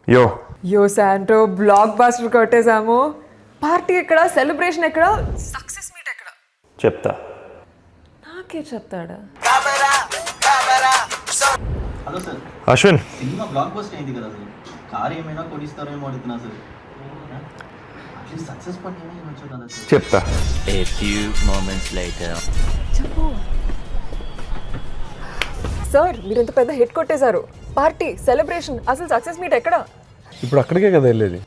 యో యో శాంటో black buster కొట్టేసాము. Party ఎక్కడ, సెలబ్రేషన్ ఎక్కడ, సక్సెస్ మీట్ ఎక్కడ? చెప్తా. నాకే చెప్తాడా? Hello sir, Ashwin cinema block buster అయింది కదా సార్. కార్ ఏమైనా కొనిస్తారేమో అడుగుతున్నా సార్. అట్లీస్ట్ సక్సెస్ పని ఏమైనా ఇవ్వచ్చు కదా సార్. చెప్తా. A few moments later. చెప్పు సార్, మీరు ఇంత పెద్ద హిట్ కొట్టేశారు. పార్టీ, సెలబ్రేషన్, అసలు సక్సెస్ మీట్ ఎక్కడ? ఇప్పుడు అక్కడికే కదా వెళ్ళేది.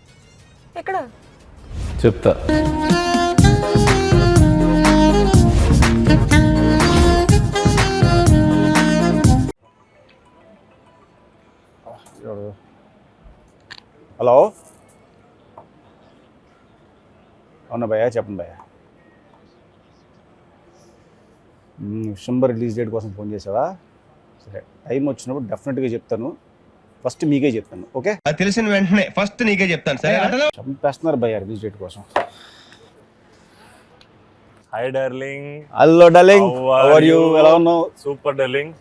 ఎక్కడ? చెప్తా. హలో, అవునా భయ్యా, చెప్పండి భయ్యా. డిసెంబర్ రిలీజ్ డేట్ కోసం ఫోన్ చేసావా? సరే, టైం వచ్చినప్పుడు డెఫినెట్గా చెప్తాను. ఫస్ట్ మీకే చెప్తాను, ఓకే? అది తెలిసిన వెంటనే ఫస్ట్ నీకే చెప్తాను సరే. చంపేస్తున్నారు భయ్యా రిలీజ్ డేట్ కోసం. Hi darling. Hello darling, how are you? ఎలా ఉన్నావు? Super darling.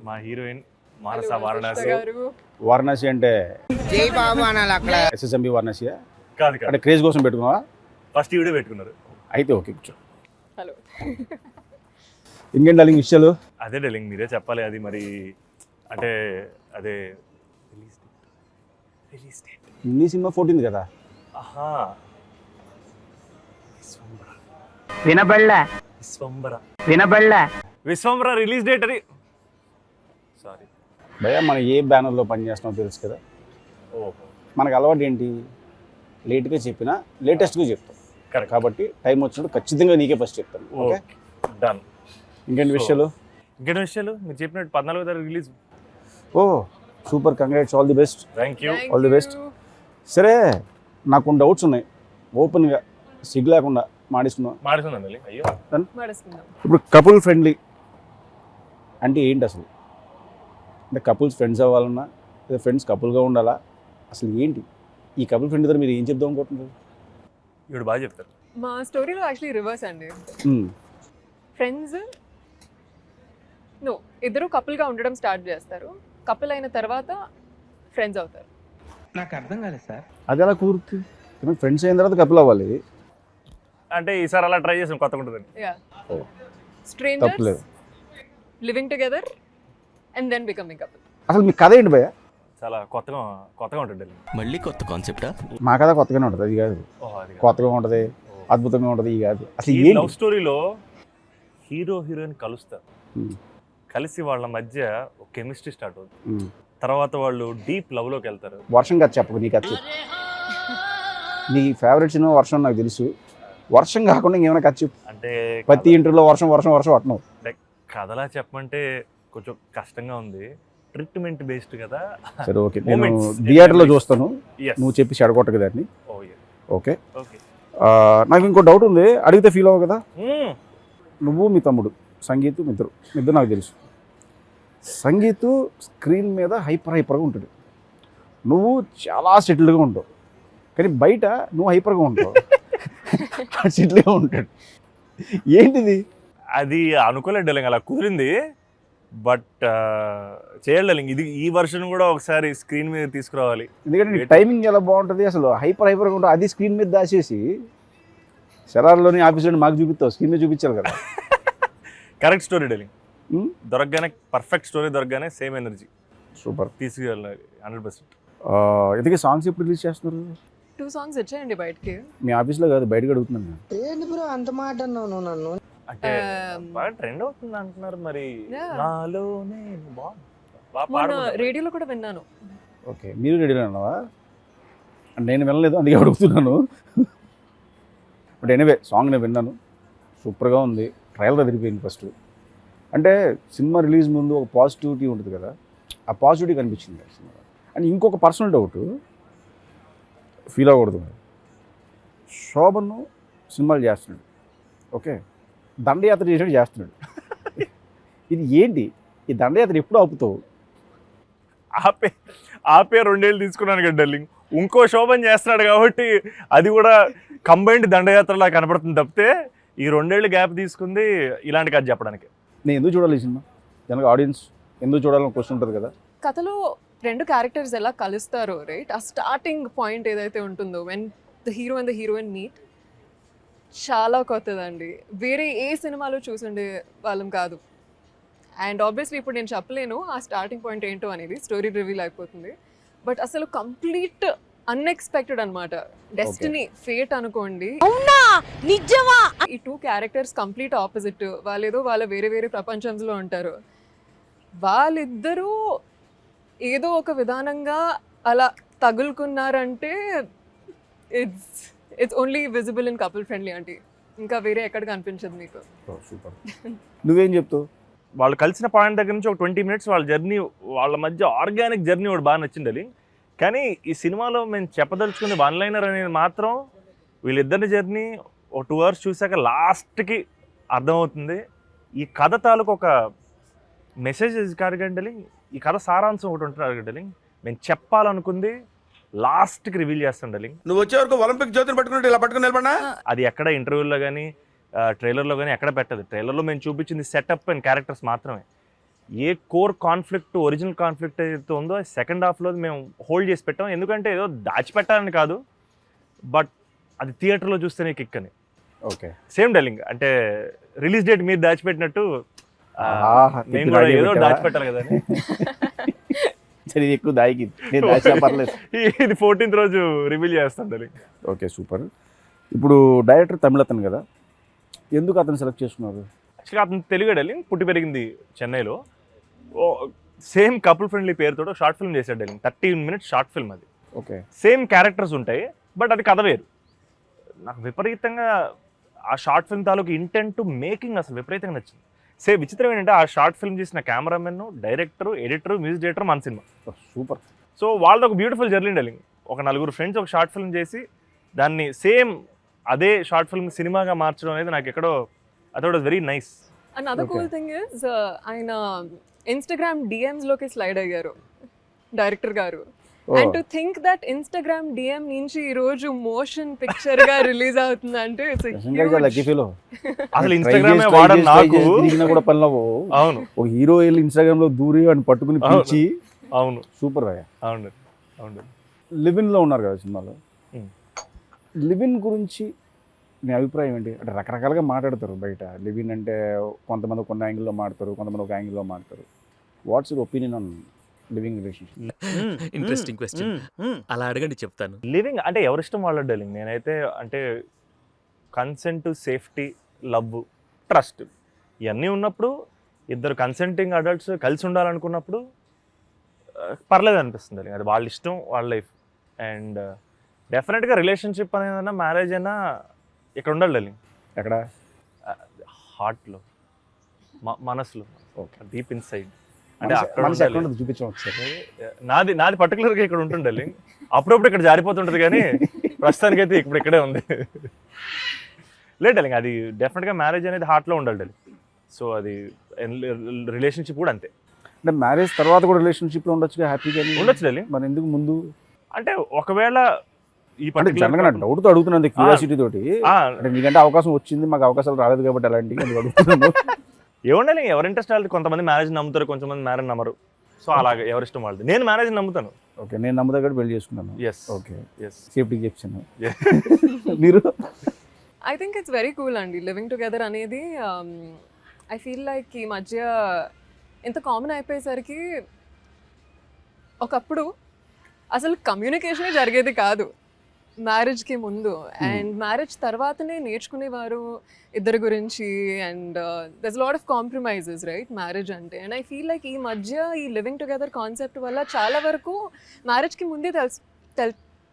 మా హీరోయిన్ మానస వారణాసి. వారణాసి అంటే SSMB వారణాసియా? కాదు కాదు, అంటే క్రేజ్ కోసం పెట్టుకున్నావా? ఫస్ట్ వీడియో పెట్టుకున్నారు. అయితే ఓకే, కూర్చో. హలో. ఇంకేం డార్లింగ్ విషయాలు? అదే డార్లింగ్, మీరే చెప్పాలి. అది మరి అంటే అదే రిలీజ్ డేట్. నీ సినిమా 14 కదా? ఆహా, విశ్వంబర రిలీజ్ డేట్ అది. సారీ భయ్యా, మనం ఏ బ్యానర్లో పనిచేస్తున్నామో తెలుసు కదా. ఓహో, మనకు అలవాటు ఏంటి? లేట్గా చెప్పినా లేటెస్ట్గా చెప్తాం. కరెక్ట్. కాబట్టి టైం వచ్చినప్పుడు ఖచ్చితంగా నీకే ఫస్ట్ చెప్తాను, ఓకే? డన్. ఇంకేంటి విషయాలు? ఇంకేంటి విషయాలు? మీరు చెప్పినట్టు 14వ తారీఖు release. Oh super, congrats, all the best. Thank you. All the best. సరే, నాకు కొన్ని డౌట్స్ ఉన్నాయి. ఓపెన్గా సిగ్గు లేకుండా మాడిస్తున్నావు. మాడుతుందండి డార్లింగ్. అయ్యో, మాడేసుకుందాం. ఇప్పుడు కపుల్ ఫ్రెండ్లీ అంటే ఏంటి అసలు? అంటే కపుల్స్ ఫ్రెండ్స్ అవ్వాలన్నా లేదా ఫ్రెండ్స్ కపుల్గా ఉండాలా? అసలు ఏంటి ఈ కపుల్ ఫ్రెండ్ దగ్గర మీరు ఏం చెప్దాం అనుకుంటున్నారు? ఇప్పుడు బాగా చెప్తారు. మా స్టోరీలో యాక్చువల్లీ రివర్స్ అండి. ఫ్రెండ్స్ ఇద్దరు కపుల్గా ఉండడం స్టార్ట్ చేస్తారు. కపుల్ అయిన తర్వాత ఫ్రెండ్స్ అవుతారు. నాకు అర్థం కాలేదు సార్. అది ఎలా కుదురుతుంది? ఫ్రెండ్స్ అయిన తర్వాత కపుల్ అవ్వాలి. అంటే ఈసారి అలా ట్రై చేసాం, కొత్తగా ఉంటుందని. యా, ఓ, స్ట్రేంజర్స్ తప్పులేదు. Living together and then becoming couple. అసలు మీ కథ ఏంటి భయ్యా? చాలా కొత్తగా ఉంటుంది డార్లింగ్. మళ్ళీ కొత్త కాన్సెప్టా? మా కథ కొత్తగానే ఉంటుంది, అది కాదు. ఓహ్, అది కాదు. కొత్తగా ఉంటుంది, అద్భుతంగా ఉంటుంది, ఇది కాదు. అసలు ఈ ఏంటి? లవ్ స్టోరీలో హీరో హీరోయిన్ కలుస్తారు. కలిసి వాళ్ళ మధ్య ఒక కెమిస్ట్రీ స్టార్ట్ అవుతుంది. తర్వాత వాళ్ళు డీప్ లవ్ లోకి వెళ్తారు. వర్షం కథ చెప్పకు, నీ కథ చెప్పు. నీ ఫేవరెట్ సినిమా వర్షం నాకు తెలుసు. వర్షం కాకుండా ఇంకేమైనా కథ చెప్పు. అంటే ప్రతి ఇంటర్లో వర్షం వర్షం వర్షం అంటున్నావు. అంటే కథలా చెప్పమంటే కొంచెం కష్టంగా ఉంది. ట్రీట్మెంట్ బేస్డ్ కదా. సరే ఓకే, నేను Moments. థియేటర్లో చూస్తాను. Yes. నువ్వు చెప్పి చెడగొట్టకు దాన్ని, Oh, yeah. ఓకే? Okay. నాకు ఇంకో డౌట్ ఉంది, అడిగితే ఫీల్ అవ్వవు కదా? Hmm. నువ్వు మీ తమ్ముడు సంగీత్ ఇద్దరు నాకు తెలుసు. సంగీత్ స్క్రీన్ మీద హైపర్గా ఉంటాడు, నువ్వు చాలా సెటిల్గా ఉంటావు. కానీ బయట నువ్వు హైపర్గా ఉంటావు, సెటిల్గా ఉంటాడు. ఏంటిది? అది అనుకోలేదు డార్లింగ్, అలా కుదిరింది. బట్ చేయాలి డార్లింగ్. ఇది ఈ వర్షన్ కూడా ఒకసారి స్క్రీన్ మీద తీసుకురావాలి. ఎందుకంటే నీ టైమింగ్ ఎలా బాగుంటుంది అసలు. హైపర్గా ఉంటుంది, అది స్క్రీన్ మీద దాచేసి శరాల్లోని ఆఫీస్లోని మాకు చూపిస్తావు, స్క్రీన్ మీద చూపించాలి కదా. Correct story darling. దొరకగానే పర్ఫెక్ట్ స్టోరీ దొరకగానే సేమ్ ఎనర్జీ సూపర్ తీసుకెళ్ళాలి 100%. ఇంతకీ సాంగ్స్ ఎప్పుడు రిలీజ్ చేస్తున్నారు? 2 songs వచ్చాయండి బయటికి. మీ ఆఫీస్లో కాదు, బయటకు అడుగుతున్నాను నేను. ఏంటి బ్రో అంత మాట అన్నావు నన్ను? అంటే బాగా ట్రెండ్ అవుతుంది అంటున్నారు మరి. Yeah. నాలో నేను బాగా మొన్న పాడుకుంటా. రేడియోలో కూడా విన్నాను. ఓకే, మీరు రెడీగా ఉన్నావా? నేను వినలేదు, అందుకే అడుగుతున్నాను. బట్ ఎనీవే, సాంగ్ నేను విన్నాను, సూపర్గా ఉంది. ట్రయల్ తిరిగిపోయింది ఫస్ట్. అంటే సినిమా రిలీజ్ ముందు ఒక పాజిటివిటీ ఉంటుంది కదా, ఆ పాజిటివిటీ కనిపించింది సినిమా. అండ్ ఇంకొక పర్సనల్ డౌట్, ఫీల్ అవ్వకూడదు. శోభను సినిమాలు చేస్తున్నాడు, ఓకే? దండయాత్ర చేస్తున్నాడు. ఇది ఏంటి? ఈ దండయాత్ర ఎప్పుడు ఆపుతావు? ఆపే 2 ఏళ్ళు తీసుకున్నాను కదా డార్లింగ్. ఇంకో శోభన్ చేస్తున్నాడు కాబట్టి అది కూడా కంబైన్డ్ దండయాత్రలా కనపడుతుంది తప్పితే ఈ 2 ఏళ్ళు గ్యాప్ తీసుకుంది ఇలాంటి కథ చెప్పడానికి. నేను ఎందుకు చూడాలి ఈ సినిమా? జనరల్గా ఆడియన్స్ ఎందుకు చూడాలని క్వశ్చన్ ఉంటుంది కదా. కథలో రెండు క్యారెక్టర్స్ ఎలా కలుస్తారో రైట్, ఆ స్టార్టింగ్ పాయింట్ ఏదైతే ఉంటుందో when the hero and the heroine meet, చాలా కొత్తదండి. వేరే ఏ సినిమాలో చూసుండే వాళ్ళం కాదు. అండ్ ఆబ్వియస్లీ ఇప్పుడు నేను చెప్పలేను ఆ స్టార్టింగ్ పాయింట్ ఏంటో అనేది, స్టోరీ రివీల్ అయిపోతుంది. బట్ అసలు కంప్లీట్ అన్ఎక్స్పెక్టెడ్ అనమాట. డెస్టినీ, ఫేట్ అనుకోండి. ఈ టూ క్యారెక్టర్స్ కంప్లీట్ ఆపోజిట్. వాళ్ళేదో వాళ్ళ వేరే వేరే ప్రపంచంలో ఉంటారు. వాళ్ళిద్దరూ ఏదో ఒక విధానంగా అలా తగులుకున్నారంటే it's only visible in couple friendly అంటే, ఇంకా వేరే ఎక్కడ కనిపించదు మీకు. సూపర్. నువ్వేం చెప్తావు? వాళ్ళు కలిసిన పాయింట్ దగ్గర నుంచి ఒక 20 minutes వాళ్ళ జర్నీ, వాళ్ళ మధ్య ఆర్గానిక్ జర్నీ ఒకటి బాగా నచ్చింది. కానీ ఈ సినిమాలో మేము చెప్పదలుచుకునే వన్ లైనర్ అనేది మాత్రం వీళ్ళిద్దరిని జర్నీ ఒక 2 hours చూసాక లాస్ట్కి అర్థమవుతుంది. ఈ కథ తాలూకు ఒక మెసేజ్ కాదు, ఈ కథ సారాంశం ఒకటి ఉంటుంది. మేము చెప్పాలనుకుంది లాస్ట్కి రివీల్ చేస్తాం డార్లింగ్. నువ్వు వచ్చే వరకు ఒలింపిక్ జ్యోతిని పట్టుకున్నట్టు ఇలా పట్టుకుని నిలబడినా అది ఎక్కడ ఇంటర్వ్యూలో కానీ ట్రైలర్లో కానీ ఎక్కడ పెట్టదు. ట్రైలర్లో మేము చూపించింది సెటప్ అండ్ క్యారెక్టర్స్ మాత్రమే. ఏ కోర్ కాన్ఫ్లిక్ట్, ఒరిజినల్ కాన్ఫ్లిక్ట్ ఏదైతే ఉందో సెకండ్ హాఫ్లో మేము హోల్డ్ చేసి పెట్టాం. ఎందుకంటే ఏదో దాచిపెట్టాలని కాదు, బట్ అది థియేటర్లో చూస్తేనే కిక్ అని. Okay, same darling. అంటే రిలీజ్ డేట్ మీరు దాచిపెట్టినట్టు మేము కూడా ఏదో దాచిపెట్టాలి కదా అని. సరే, ఎక్కువ దాయికి నేను దాచా పర్లేదు. ఇది 14th రోజు రివీల్ చేస్తాం డార్లింగ్. Okay, super. ఇప్పుడు డైరెక్టర్ తమిళ అతను కదా, ఎందుకు అతను సెలెక్ట్ చేసుకున్నారు? యాక్చువల్గా అతను తెలుగు డార్లింగ్, పుట్టి పెరిగింది చెన్నైలో. సేమ్ కపుల్ ఫ్రెండ్లీ పేరుతో షార్ట్ ఫిల్మ్ చేశాడు డార్లింగ్. 13 minutes షార్ట్ ఫిల్మ్ అది. ఓకే, సేమ్ క్యారెక్టర్స్ ఉంటాయి, బట్ అది కథ వేరు. నాకు విపరీతంగా ఆ షార్ట్ ఫిల్మ్ తాలూకు ఇంటెంట్ మేకింగ్ అసలు విపరీతంగా నచ్చింది. విచిత్రం ఏంటంటే ఆ షార్ట్ ఫిల్మ్ చేసిన cameraman, director, editor, music director మన సినిమా. సూపర్. సో వాళ్ళది ఒక బ్యూటిఫుల్ జర్నీ డార్లింగ్. ఒక 4 ఫ్రెండ్స్ ఒక షార్ట్ ఫిల్మ్ చేసి దాన్ని సేమ్ అదే షార్ట్ ఫిల్మ్ సినిమాగా మార్చడం అనేది నాకు ఎక్కడో I thought was very nice. Another cool thing is ఆయన ఇన్స్టాగ్రామ్ DMs లోకి స్లైడ్ అయ్యారు డైరెక్టర్ గారు. And to think that Instagram DM నుంచి ఈ రోజు మోషన్ పిక్చర్ గా రిలీజ్ అవుతుంది అంటే లక్కీ ఫీల్. అసలు ఇన్స్టాగ్రామ్ వాడను నాకు కూడా పనిలో. అవును, ఒక హీరో వెళ్ళి ఇన్స్టాగ్రామ్ లో దూరి అని పట్టుకుని పిలిచి. అవును, సూపర్ భయ్యా. అవును అవును. లివిన్ లో ఉన్నారు కదా సినిమాలో. లివిన్ గురించి నీ అభిప్రాయం ఏంటి? అంటే రకరకాలుగా మాట్లాడతారు బయట. లివిన్ అంటే కొంతమంది కొన్ని యాంగిల్లో మాడతారు, కొంతమంది ఒక యాంగిల్లో మాడతారు. What's your opinion on living relationship? Interesting question. అలా అడగండి చెప్తాను. లివింగ్ అంటే ఎవరిష్టం వాళ్ళ డార్లింగ్. నేనైతే అంటే కన్సెంట్, సేఫ్టీ, లవ్, ట్రస్ట్ ఇవన్నీ ఉన్నప్పుడు, ఇద్దరు కన్సెంటింగ్ అడల్ట్స్ కలిసి ఉండాలనుకున్నప్పుడు పర్లేదు అనిపిస్తుంది. అది వాళ్ళ ఇష్టం, వాళ్ళ లైఫ్. అండ్ డెఫినెట్గా రిలేషన్షిప్ అనేదన్నా, మ్యారేజ్ అయినా ఇక్కడ ఉండాలి డార్లింగ్. ఎక్కడ? హార్ట్లో, మనసులో. Okay, deep inside. అంటే చూపించాం ఒకసారి. నాది పర్టికులర్గా ఇక్కడ ఉంటుంది డార్లింగ్. అప్పుడప్పుడు ఇక్కడ జారిపోతుంటుంది, కానీ ప్రస్తుతానికైతే ఇప్పుడు ఇక్కడే ఉంది. లేదు డార్లింగ్, అది డెఫినెట్గా మ్యారేజ్ అనేది హార్ట్లో ఉండాలి డార్లింగ్. సో అది రిలేషన్షిప్ కూడా అంతే. అంటే మ్యారేజ్ తర్వాత కూడా రిలేషన్షిప్లో ఉండొచ్చుగా, హ్యాపీగా ఉండొచ్చు డార్లింగ్. మరి ఎందుకు ముందు? అంటే ఒకవేళ ఈ జనరల్గా డౌట్తో అడుగుతున్నాను, క్యూరియాసిటీ తోటి. అంటే మీకంటే అవకాశం వచ్చింది, మాకు అవకాశాలు రాలేదు కాబట్టి అలాంటివి అడుగుతున్నాను. ఏముండాలి, ఎవరి ఇంట్రెస్ట్ వాళ్ళది. కొంతమంది మ్యారేజ్ నమ్ముతారు, కొంతమంది మ్యారేజ్ నమ్మరు. సో అలాగే ఎవరిష్టం వాళ్ళది. నేను మ్యారేజ్ నమ్ముతాను. ఓకే, నేను నమ్ముతా కూడా పెళ్లి చేసుకున్నాను. ఎస్. Okay, yes. సేఫ్టీకి చెప్పాను. మీరు? I think it's very cool అండి లివింగ్ టుగెదర్ అనేది. ఐ ఫీల్ లైక్ ఈ మధ్య ఎంత కామన్ అయిపోయేసరికి, ఒకప్పుడు అసలు కమ్యూనికేషనే జరిగేది కాదు మ్యారేజ్కి ముందు. అండ్ మ్యారేజ్ తర్వాతనే నేర్చుకునేవారు ఇద్దరి గురించి. And there's lot of compromises right marriage అంటే. అండ్ ఐ ఫీల్ లైక్ ఈ మధ్య ఈ లివింగ్ టుగెదర్ కాన్సెప్ట్ వల్ల చాలా వరకు మ్యారేజ్కి ముందే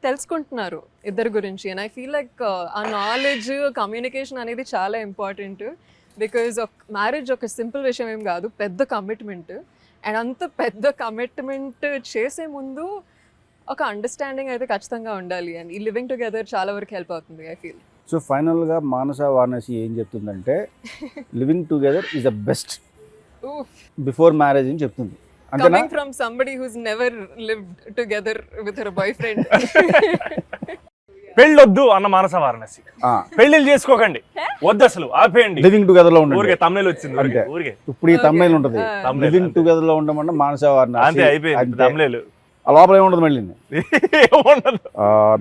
తెలుసుకుంటున్నారు ఇద్దరి గురించి. అండ్ ఐ ఫీల్ లైక్ ఆ నాలెడ్జ్, కమ్యూనికేషన్ అనేది చాలా ఇంపార్టెంట్. బికాజ్ మ్యారేజ్ ఒక సింపుల్ విషయం ఏం కాదు, పెద్ద కమిట్మెంట్. అండ్ అంత పెద్ద కమిట్మెంట్ చేసే ముందు ఒక అండర్స్టాండింగ్ అయితే ఖచ్చితంగా ఉండాలి. అండ్ ఈ లివింగ్ టుగెదర్ చాలా వరకు హెల్ప్ అవుతుంది ఐ ఫీల్. సో ఫైనల్గా మానస వారణాసి ఏం చెప్తుందంటే living together is the best before marriage అని చెప్తుంది. Coming from somebody who's never lived together with her boyfriend. పెళ్ళొద్దు అన్న మానస వారణాసి. పెళ్లిళ్ళు చేసుకోకండి, వద్దు అసలు, ఆపేయండి. లివింగ్ టుగెదర్ లో ఉండండి. ఊరికే తమిళ వచ్చింది. అంటే ఊరికే ఇప్పుడు ఈ తమిళ ఉంటది. లివింగ్ టుగెదర్ లో ఉండమన్నా మానస వారణాసి. అంతే, అయిపోయింది తమిళ. ఆ లోపల ఏముండదు మళ్ళీ. ఏముండదు.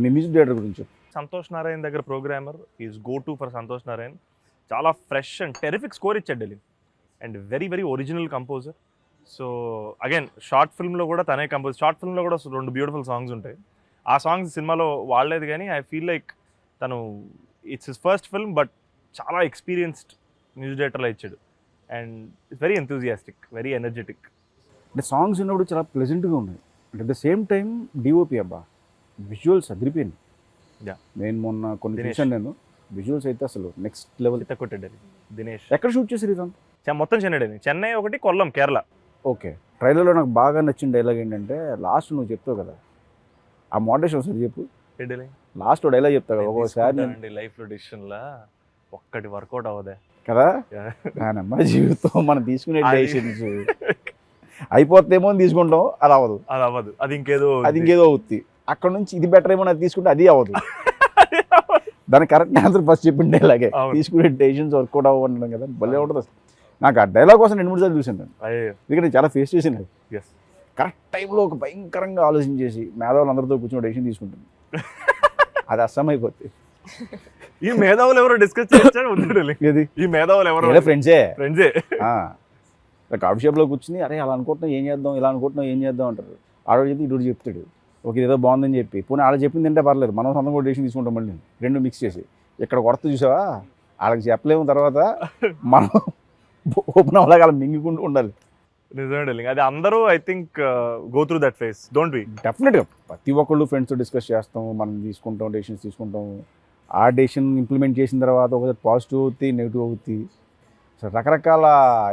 మీ మ్యూజిక్ డైరెక్టర్ గురించి చెప్పు. సంతోష్ నారాయణ్ దగ్గర programmer is go to for Santosh Narayan. చాలా ఫ్రెష్ అండ్ టెరిఫిక్ స్కోర్ ఇచ్చాడు darling and very very original composer. So again short ఫిల్మ్లో కూడా తనే కంపోజ్. షార్ట్ ఫిల్మ్లో కూడా 2 బ్యూటిఫుల్ సాంగ్స్ ఉంటాయి. ఆ సాంగ్స్ సినిమాలో వాడలేదు కానీ ఐ ఫీల్ లైక్ తను it's his first film but చాలా ఎక్స్పీరియన్స్డ్ మ్యూజిక్ డైరెక్టర్లా ఇచ్చాడు and it's very enthusiastic, very energetic. అంటే సాంగ్స్ ఉన్నప్పుడు చాలా ప్లెజెంట్గా ఉన్నాయి. అంటే at the same time DOP అబ్బా విజువల్స్ అదిరిపోయింది. Yeah. నేను మొన్న కొన్ని దినేష్. చూసాను. నేను విజువల్స్ అయితే అసలు నెక్స్ట్ లెవెల్. కొట్టాడు దినేష్. ఎక్కడ షూట్ చేశారు ఇదంతా? మొత్తం చెన్నై ఒకటి, కొల్లం, కేరళ. ఓకే. ట్రైలర్లో నాకు బాగా నచ్చిన డైలాగ్ ఏంటంటే లాస్ట్ నువ్వు చెప్తావు కదా, ఆ మోడరేషన్ ఒకసారి చెప్పు. లాస్ట్ డైలాగ్ చెప్తావు కదా ఒక్కోసారి లైఫ్లో డిసిషన్లా ఒక్కటి వర్కౌట్ అవ్వదే కదా. నానమ్మ జీవితం మనం తీసుకునే డెసిషన్స్ అయిపోతేమో అని తీసుకుంటాం, అది అవ్వదు. అది ఇంకేదో అవుద్ది. అక్కడ నుంచి ఇది బెటర్ ఏమో అది తీసుకుంటే అది అవ్వదు. దానికి కరెక్ట్ ఆన్సర్ ఫస్ట్ చెప్పిండే ఇలాగే తీసుకునే డెసిషన్స్ వర్కౌట్ అవ్వడం కదా, భలే ఉంటుంది అసలు. నాకు ఆ డైలాగ్ కోసం 2-3 సార్లు చూసాను నేను, ఎందుకంటే చాలా ఫేస్ చేసాను. కరెక్ట్ టైంలో ఒక భయంకరంగా ఆలోచించేసి మేధావులు అందరితో కూర్చొని డెసిషన్ తీసుకుంటుంది, అది అస్సం అయిపోతుంది. ఈ మేధావులు ఎవరో డిస్కస్ చేస్తారు. ఈ మేధావులు ఎవరో ఫ్రెండ్సే. కాఫీ షాప్లో కూర్చుని అరే అలా అనుకుంటున్నాం ఏం చేద్దాం, ఇలా అనుకుంటున్నాం ఏం చేద్దాం అంటారు. ఆడోడు చెప్తే ఇటు చెప్తాడు, ఓకే ఏదో బాగుందని చెప్పి పోనీ వాళ్ళు చెప్పింది తింటే పర్లేదు, మనం సొంతం కూడా డెసిషన్ తీసుకుంటాం. మళ్ళీ 2 మిక్స్ చేసి ఇక్కడ కొరత చూసావా, వాళ్ళకి చెప్పలేము, తర్వాత మనం ఓపెన్ అవ్వలేక అలా మింగుకుంటూ ఉండాలి. నిజమే. అది అందరూ I think go through that phase, don't we? డెఫినెట్గా ప్రతి ఒక్కళ్ళు ఫ్రెండ్స్తో డిస్కస్ చేస్తాం, మనం తీసుకుంటాం, డెసిషన్స్ తీసుకుంటాం. ఆ డెసిషన్ ఇంప్లిమెంట్ చేసిన తర్వాత ఒకసారి పాజిటివ్ అవుతుంది, నెగిటివ్ అవుతుంది, సో రకరకాల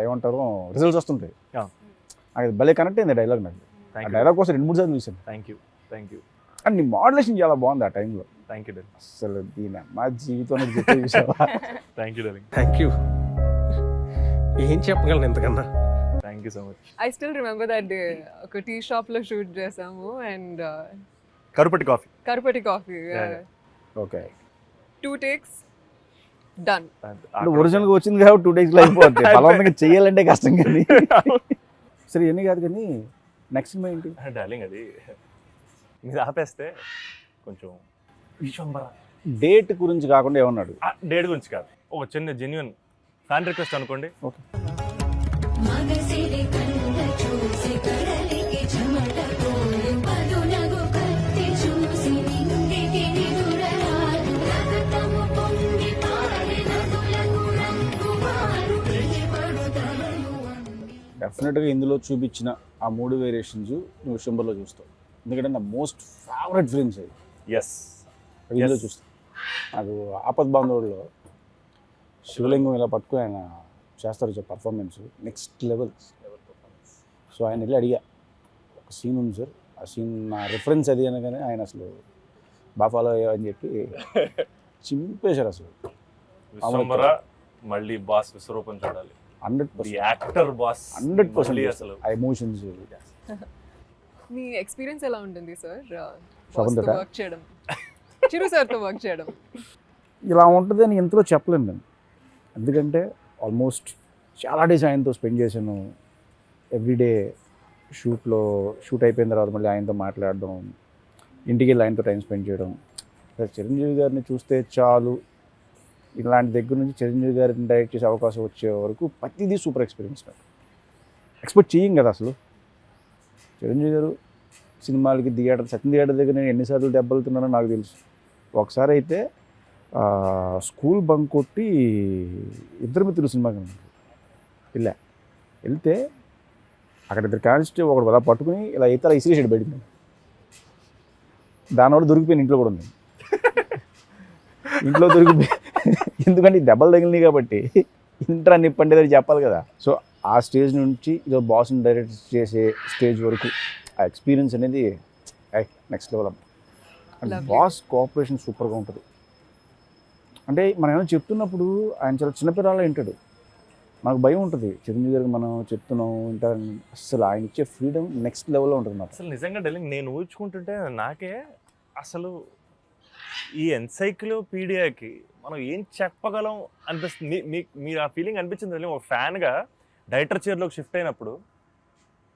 ఏమంటారు రిజల్ట్స్ వస్తుంటాయి. అది భలే కనెక్ట్ అయింది డైలాగ్ నాకు. ఆ డైలాగ్ కోసం 2-3 సార్లు చూసాను. Thank you. అండ్ నీ మోడలేషన్ చాలా బాగుంది ఆ టైంలో. Thank you. అసలు దీని మా జీవితంలో చెప్పే చూసావా. Thank you. ఏం చెప్పగలను ఎంతకన్నా. Thank you so much. I still remember that day. ఒక టీ షాప్లో షూట్ చేసాము అండ్ కరుపటి కాఫీ. ఓకే. 2 takes done. ఒరిజినల్గా వచ్చింది కాబట్టి 2 days అయిపోతుంది. బలవంతంగా చెయ్యాలంటే కష్టం కానీ. సరే ఇవన్నీ కాదు కానీ నెక్స్ట్ సినిమా ఏంటి డార్లింగ్? అది మీరు ఆపేస్తే కొంచెం డేట్ గురించి కాకుండా ఏమన్నాడు? డేట్ గురించి కాదు, ఒక చిన్న జెన్యున్ ఫ్యాన్ రిక్వెస్ట్ అనుకోండి. ఓకే. డెఫినెట్గా ఇందులో చూపించిన ఆ 3 వేరియేషన్స్ నువ్వు డిసెంబర్లో చూస్తావు, ఎందుకంటే నా మోస్ట్ ఫేవరెట్ ఫిల్మ్స్ అవి. ఇందులో చూస్తాను. నాకు ఆపద్ బాంధవుల్లో శివలింగం ఇలా పట్టుకుని ఆయన చేస్తారు పర్ఫార్మెన్స్ నెక్స్ట్ లెవెల్. సో ఆయన వెళ్ళి అడిగా, ఒక సీన్ ఉంది సార్, ఆ సీన్ నా రిఫరెన్స్ అది అనగానే ఆయన అసలు బాగా ఫాలో అయ్యావని చెప్పి చింపేశారు. అసలు మళ్ళీ బాస్ విశ్వరూపం చూడాలి. 100% యాక్టర్ బాస్ 100% అసలు ఆ ఎమోషన్స్. మీ ఎక్స్పీరియన్స్ ఎలా ఉంటుంది సార్ శోభన్తో వర్క్ చేయడం, చిరు సార్తో వర్క్ చేయడం? ఇలా ఉంటుంది అని ఎంతలో చెప్పలేను నేను, ఎందుకంటే ఆల్మోస్ట్ చాలా డేస్ ఆయనతో స్పెండ్ చేశాను. ఎవ్రీడే షూట్ అయిపోయిన తర్వాత మళ్ళీ ఆయనతో మాట్లాడడం, ఇంటికి వెళ్ళి ఆయనతో టైం స్పెండ్ చేయడం. చిరంజీవి గారిని చూస్తే చాలు, ఇలాంటి దగ్గర నుంచి చిరంజీవి గారిని డైరెక్ట్ చేసే అవకాశం వచ్చే వరకు ప్రతిదీ సూపర్ ఎక్స్పీరియన్స్. నాకు ఎక్స్పెక్ట్ చేయం కదా అసలు. చిరంజీవి గారు సినిమాలకి సత్యం థియేటర్ దగ్గర నేను ఎన్నిసార్లు దెబ్బలుతున్నానో నాకు తెలుసు. ఒకసారి అయితే స్కూల్ బంక్ కొట్టి ఇద్దరు మిత్రులు సినిమాకి వెళ్తే అక్కడ ఇద్దరు కానిస్టేబుల్ ఒకడు అలా పట్టుకుని ఇలా అయితే అలా ఇసిరేసాడు బయటికి. దానివల్ల దొరికిపోయింది, ఇంట్లో కూడా ఉంది. ఇంట్లో దొరికిపోయి, ఎందుకంటే దెబ్బలు తగిలినాయి కాబట్టి ఇంట్రా నిప్పండి అది చెప్పాలి కదా. సో ఆ స్టేజ్ నుంచి ఇదో బాస్ని డైరెక్ట్ చేసే స్టేజ్ వరకు ఆ ఎక్స్పీరియన్స్ అనేది నెక్స్ట్ లెవెల్ అమ్మ. అండ్ బాస్ కోఆపరేషన్ సూపర్గా ఉంటుంది. అంటే మనం ఏమైనా చెప్తున్నప్పుడు ఆయన చాలా చిన్నపిల్లలా వింటాడు. నాకు భయం ఉంటుంది చిరంజీవి గారికి మనం చెప్తున్నాం వింటారని. అసలు ఆయన ఇచ్చే ఫ్రీడమ్ నెక్స్ట్ లెవెల్లో ఉంటుంది నాకు. అసలు నిజంగా డెలింగ్ నేను ఊహించుకుంటుంటే నాకే అసలు ఈ ఎన్సైక్లోపీడియాకి మనం ఏం చెప్పగలం అనిపిస్తుంది. మీరు ఆ ఫీలింగ్ అనిపించింది ఒక ఫ్యాన్గా డైరెక్టర్ చైర్లోకి షిఫ్ట్ అయినప్పుడు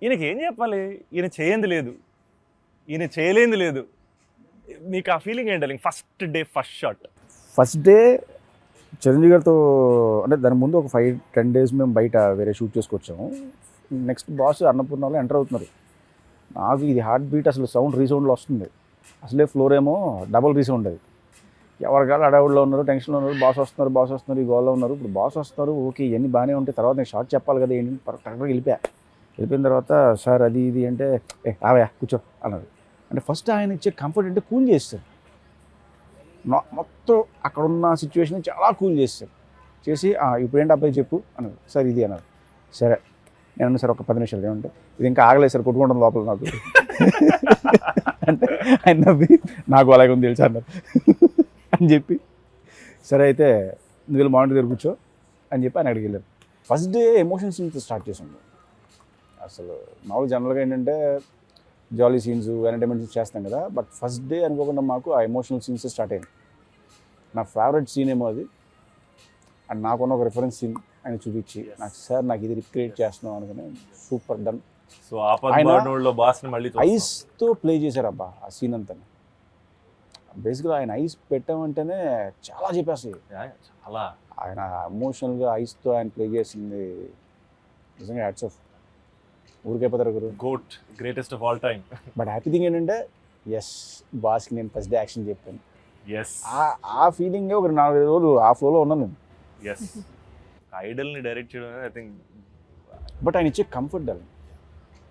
ఈయనకి ఏం చెప్పాలి, ఈయన చేయంది లేదు, ఈయన చేయలేంది లేదు. మీకు ఆ ఫీలింగ్ ఏంటి darling? First day first shot. First day Chiranjeevi గారితో అంటే దాని ముందు ఒక 5-10 డేస్ మేము బయట వేరే షూట్ చేసుకొచ్చాము. నెక్స్ట్ బాస్ అన్నపూర్ణలో ఎంటర్ అవుతున్నారు. నాకు ఇది హార్ట్ బీట్ అసలు సౌండ్ రీసౌండ్లో వస్తుంది. అసలే ఫ్లోర్ ఏమో డబల్ రీసౌండ్ అది. ఎవరికాళ్ళు అడవుల్లో ఉన్నారు, టెన్షన్లో ఉన్నారు, బాస్ వస్తున్నారు ఈ గోల్లో ఉన్నారు. ఇప్పుడు బాస్ వస్తారు, ఓకే ఇవన్నీ బాగానే ఉంటాయి, తర్వాత నేను షార్ట్ చెప్పాలి కదా ఏంటి కరెక్ట్గా వెళ్ళిపోయిన తర్వాత సార్ అది ఇది అంటే రావయా కూర్చో అన్నారు. అంటే ఫస్ట్ ఆయన ఇచ్చే కంఫర్ట్ అంటే కూల్ చేస్తారు. మొత్తం అక్కడ ఉన్న సిచ్యువేషన్ చాలా కూల్ చేస్తారు. చేసి ఇప్పుడు ఏంటి అబ్బాయి చెప్పు అన్నారు. సార్ ఇది అన్నారు. సరే నేను సార్ ఒక 10 నిమిషాలు ఏమంటే ఇది ఇంకా ఆగలేదు సార్, కొట్టుకుంటాం లోపల నాకు అంటే ఆయన నవ్వి నాకు అలాగే ఉంది తెలుసా అన్నారు అని చెప్పి సరే అయితే నువ్వు వెళ్ళి మానిటర్ దగ్గర కూర్చో అని చెప్పి ఆయన అక్కడికి వెళ్ళారు. ఫస్ట్ డే ఎమోషన్స్ నుంచి స్టార్ట్ చేసాం. అసలు మామూలు జనరల్గా ఏంటంటే జాలీ సీన్స్ ఎంటర్టైన్మెంట్ సీన్స్ చేస్తాం కదా, బట్ ఫస్ట్ డే అనుకోకుండా మాకు ఆ ఎమోషనల్ సీన్స్ స్టార్ట్ అయింది. నా ఫేవరెట్ సీన్ ఏమో అది. అండ్ నాకున్న ఒక రిఫరెన్స్ సీన్ ఆయన చూపించి నాకు సార్ నాకు ఇది రిక్రియేట్ చేస్తున్నాం అనుకుని సూపర్ డన్. సో ఆపద్బాంధవుడులో బాస్ని మళ్ళీ ఐస్తో ప్లే చేశారు అబ్బా ఆ సీన్ అంతా. బేసిక్గా ఆయన ఐస్ పెట్టామంటేనే చాలా చెప్పేస్తాయి. చాలా ఆయన ఎమోషనల్గా ఐస్తో ఆయన ప్లే చేసింది నిజంగా హ్యాట్స్ ఆఫ్. ఊరికైపోతారు గురు. GOAT, greatest of all time. But happy thing ఏంటంటే ఎస్ బాస్కి నేను ఫస్ట్ డే యాక్షన్ చెప్పాను. ఎస్, ఆ ఫీలింగే ఒక 4-5 రోజులు ఆ ఫ్లోలో ఉన్నాను నేను. ఎస్, ఐడల్ని డైరెక్ట్ చేయడం అనేది ఐ థింక్. బట్ ఆయన ఇచ్చే కంఫర్ట్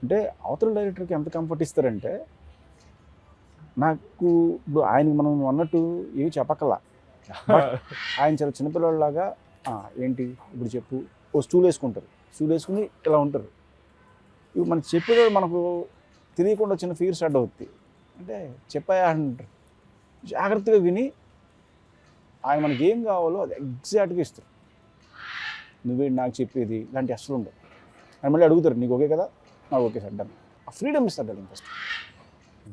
అంటే అవతల డైరెక్టర్కి ఎంత కంఫర్ట్ ఇస్తారంటే నాకు ఇప్పుడు ఆయనకి మనం అన్నట్టు ఏమి చెప్పక్కలా. ఆయన చాలా చిన్నపిల్లలాగా ఏంటి ఇప్పుడు చెప్పు, ఓ స్టూల్ వేసుకుని ఇలా ఉంటారు. ఇప్పుడు మనకి చెప్పేటప్పుడు మనకు తెలియకుండా చిన్న ఫీర్ స్టార్ట్ అవుతుంది. అంటే చెప్పాయా అంటారు. జాగ్రత్తగా విని ఆయన మనకి ఏం కావాలో అది ఎగ్జాక్ట్గా ఇస్తారు. నువ్వేంటి నాకు చెప్పేది ఇలాంటి అసలు ఉండవు. ఆయన మళ్ళీ అడుగుతారు నీకు ఓకే కదా, నాకు ఓకే సార్ డన్. ఆ ఫ్రీడమ్ ఇస్తారు darling first.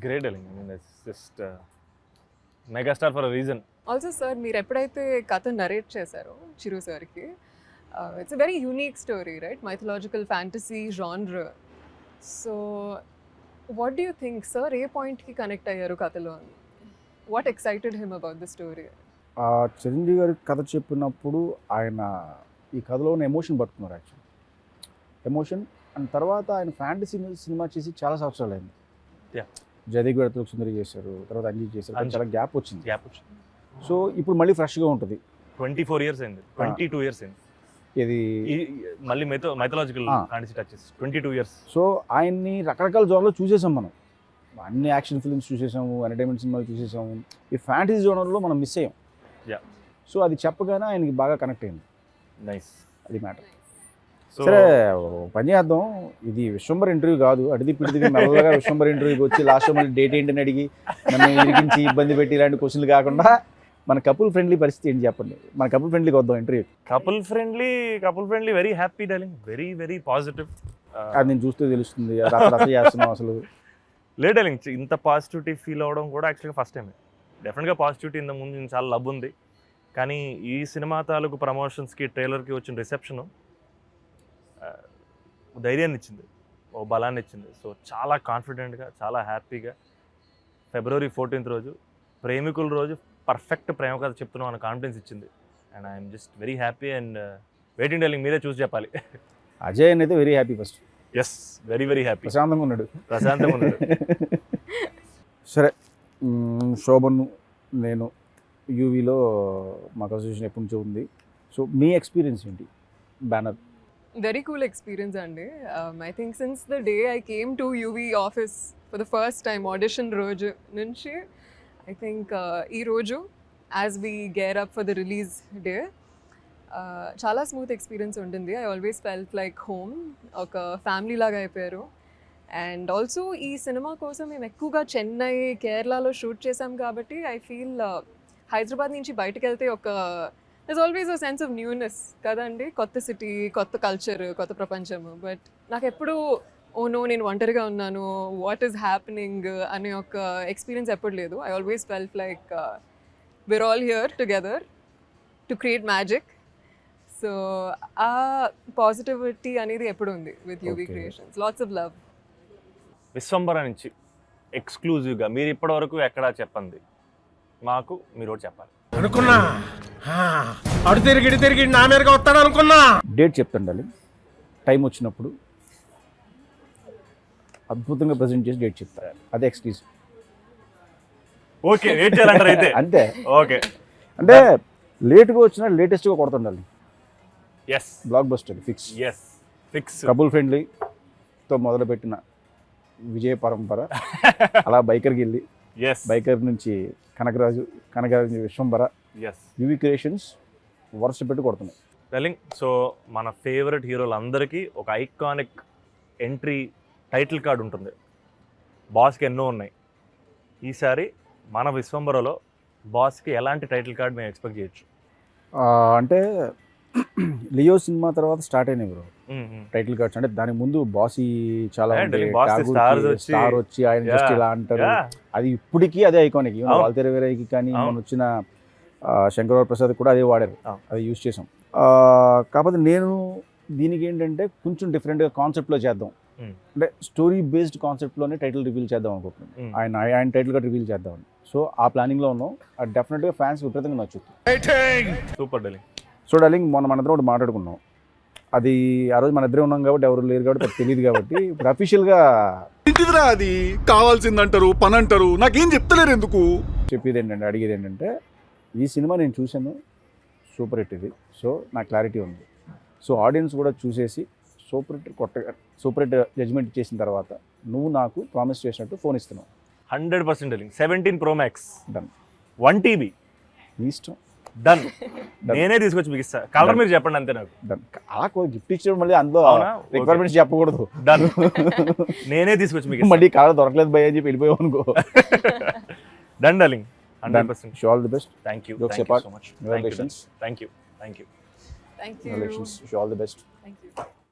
Great darling. I mean it's just megastar for a reason. Also sir మీరు ఎప్పుడైతే కథ నరేట్ చేశారో చిరు సార్కి, it's a very unique story right, mythological fantasy genre. So what do you think sir, ఏ పాయింట్కి connect అయ్యారు కథలో? What excited him about the story? Chiranjeevi గారి కథ చెప్పినప్పుడు ఆయన ఈ కథలో ఉన్న ఎమోషన్ పట్టుకున్నారు యాక్చువల్లీ. ఎమోషన్ అండ్ తర్వాత ఆయన ఫ్యాంటసీ సినిమా చేసి చాలా సంవత్సరాలు అయింది. జయదేవ్ గారితో సుందరి చేశారు, తర్వాత అంజీ చేశారు, చాలా గ్యాప్ వచ్చింది. సో ఇప్పుడు మళ్ళీ ఫ్రెష్గా ఉంటుంది. 24 years అయింది, 22 years అయింది ఇది మళ్ళీ mythological fantasy touches 22 years. So ఆయన్ని రకరకాల జోన్లో చూసేసాం మనం. అన్ని యాక్షన్ ఫిల్మ్స్ చూసేసాము, ఎంటర్టైన్మెంట్ సినిమాలు చూసేసాము. ఈ ఫ్యాంటసీ జోనర్లో మనం మిస్ అయ్యాం. సో అది చెప్పగానే ఆయనకి బాగా కనెక్ట్ అయింది. నైస్, అది మ్యాటర్. సరే పని చేద్దాం, ఇది విశ్వంబర్ ఇంటర్వ్యూ కాదు. అడిది పిడిదిగా మెల్లగా విశ్వంబర్ ఇంటర్వ్యూకి వచ్చి లాస్ట్ మళ్ళీ డేట్ ఏంటని అడిగి నన్ను ఇరికించి ఇబ్బంది పెట్టి ఇలాంటి క్వశ్చన్లు కాకుండా మన కపుల్ ఫ్రెండ్లీ పరిస్థితి ఏంటి చెప్పండి. మన కపుల్ ఫ్రెండ్లీకి వద్దాం interview. Couple friendly very happy darling, very very positive. అది నేను చూస్తే తెలుస్తుంది రచ్చ చేస్తున్నాం అసలు. లేదు డార్లింగ్, ఇంత పాజిటివిటీ ఫీల్ అవ్వడం కూడా యాక్చువల్గా ఫస్ట్ టైమే. డెఫినెట్గా పాజిటివిటీ ఇంత ముందు చాలా లవ్ ఉంది, కానీ ఈ సినిమా తాలూకు ప్రమోషన్స్కి ట్రైలర్కి వచ్చిన రిసెప్షను ధైర్యాన్ని ఇచ్చింది, ఓ బలాన్ని ఇచ్చింది. సో చాలా కాన్ఫిడెంట్గా, చాలా హ్యాపీగా February 14th రోజు ప్రేమికుల రోజు పర్ఫెక్ట్ ప్రేమ కథ చెప్తున్నాం అన్న కాన్ఫిడెన్స్ ఇచ్చింది. And I'm just very happy and waiting darling, మీరే చూసి చెప్పాలి. అజయ్ అయితే very happy first. Yes, very very happy. ప్రశాంతంగా ఉన్నాడు. సరే, శోభను నేను యూవీలో మాకు అసోసియేషన్ ఎప్పటి నుంచో ఉంది. సో మీ ఎక్స్పీరియన్స్ ఏంటి బ్యానర్? Very cool experience అండి. I think since the day I came to UV office for the first time audition రోజు నుంచి I think ఈ రోజు as we gear up for the release day చాలా smooth experience ఉంటుంది. I always felt like home, ఒక family లాగా అయిపోయారు. And also ఈ సినిమా కోసం మేము ఎక్కువగా చెన్నై, కేరళలో షూట్ చేసాం కాబట్టి I feel హైదరాబాద్ నుంచి బయటకు వెళ్తే ఒక there's always a sense of newness కదండి, కొత్త సిటీ, కొత్త కల్చర్, కొత్త ప్రపంచము. బట్ నాకు ఎప్పుడు ఓ నో నేను ఒంటరిగా ఉన్నాను, వాట్ ఈస్ హ్యాపెనింగ్ అనే ఒక ఎక్స్పీరియన్స్ ఎప్పుడు లేదు. I always felt like we're all here together to create magic. So ఆ పాజిటివిటీ అనేది ఎప్పుడు ఉంది with UV creations. Lots of love. Vishwambhara నుంచి ఎక్స్క్లూజివ్గా మీరు ఇప్పటివరకు ఎక్కడా చెప్పండి మాకు మీరు ఒకటి చెప్పాలి. అనుకున్నా అడు తిరిగి నా మీదగా వస్తాడు అనుకున్నా. డేట్ చెప్తాను డార్లింగ్, టైం వచ్చినప్పుడు అద్భుతంగా ప్రజెంట్ చేసి డేట్ చెప్తారు. అదే ఎక్స్క్లూజివ్. ఓకే, వెయిట్ చేయాలంటారు అయితే. అంతే. ఓకే, అంటే లేట్గా వచ్చినా లేటెస్ట్గా కొడుతుండాలి. Yes blockbuster fix. Yes fix. Couple ఫ్రెండ్లీతో మొదలుపెట్టిన విజయ పరంపర అలా బైకర్కి వెళ్ళి ఎస్ బైకర్ నుంచి కనకరాజు నుంచి విశ్వంబర, ఎస్ యూవి క్రియేషన్స్ వరుస పెట్టి కొడుతున్నాయి. టెలింగ్. సో మన ఫేవరెట్ హీరోలు అందరికీ ఒక ఐకానిక్ ఎంట్రీ టైటిల్ కార్డ్ ఉంటుంది. బాస్కి ఎన్నో ఉన్నాయి. ఈసారి మన విశ్వంబరలో బాస్కి ఎలాంటి టైటిల్ కార్డ్ మేము ఎక్స్పెక్ట్ చేయొచ్చు? అంటే లియో సినిమా తర్వాత స్టార్ట్ అయినాయి బ్రో టైటిల్ కార్డ్స్. అంటే దానికి ముందు బాసీ చాలా స్టార్ వచ్చి ఆయన జస్ట్ ఇలా అంటారు. అది ఇప్పటికీ అదే ఐకానిక్. వాల్తేరు వేరేకి కానీ మన వచ్చిన శంకరవర ప్రసాద్ కూడా అదే వాడారు, అది యూజ్ చేసాం. కాకపోతే నేను దీనికి ఏంటంటే కొంచెం డిఫరెంట్గా కాన్సెప్ట్లో చేద్దాం, అంటే స్టోరీ బేస్డ్ కాన్సెప్ట్లోనే టైటిల్ రివీల్ చేద్దాం అనుకుంటున్నాను. ఆయన టైటిల్ కార్డ్ రివీల్ చేద్దామని. సో ఆ ప్లానింగ్లో ఉన్నాం. అది డెఫినెట్గా ఫ్యాన్స్ విపరీతంగా నచ్చుతుంది. సూపర్ డెలింగ్. సో డార్లింగ్, మనందరం ఒకటి మాట్లాడుకున్నాం. అది ఆ రోజు మన ఇద్దరే ఉన్నాం కాబట్టి ఎవరు లేరు కాబట్టి అది తెలియదు కాబట్టి ఇప్పుడు అఫీషియల్గా ఇంటిదిరా అది కావాల్సిందంటారు పని అంటారు, నాకేం చెప్తలేరు ఎందుకు. చెప్పేది ఏంటంటే, అడిగేది ఏంటంటే, ఈ సినిమా నేను చూశాను, సూపర్ హిట్ ఇది. సో నాకు క్లారిటీ ఉంది. సో ఆడియన్స్ కూడా చూసేసి సూపర్ హిట్ జడ్జ్మెంట్ ఇచ్చేసిన తర్వాత నువ్వు నాకు ప్రామిస్ చేసినట్టు ఫోన్ ఇస్తున్నావు. 100% డెలింగ్. 17 Pro Max డన్. 1 TB నీ ఇష్టం. డన్. నేనే తీసుకొచ్చి మీకు ఇస్తా. కలర్ మీరు చెప్పండి అంతే నాకు. డన్. అలా గిఫ్ట్ ఇచ్చడం మళ్ళీ అందులో అవునా? రిక్వైర్మెంట్స్ చెప్పకూడదు. డన్. నేనే తీసుకొచ్చి మీకు మళ్ళీ కలర్ దొరకలేదు భయ అని చెప్పి వెళ్ళిపోయావు అనుకో. Done darling. 100%. Show all the best. Thank you. Jokes Thank you apart. so much. Congratulations. Thank you. Thank you. Thank you. Congratulations. Wish you all the best. Thank you.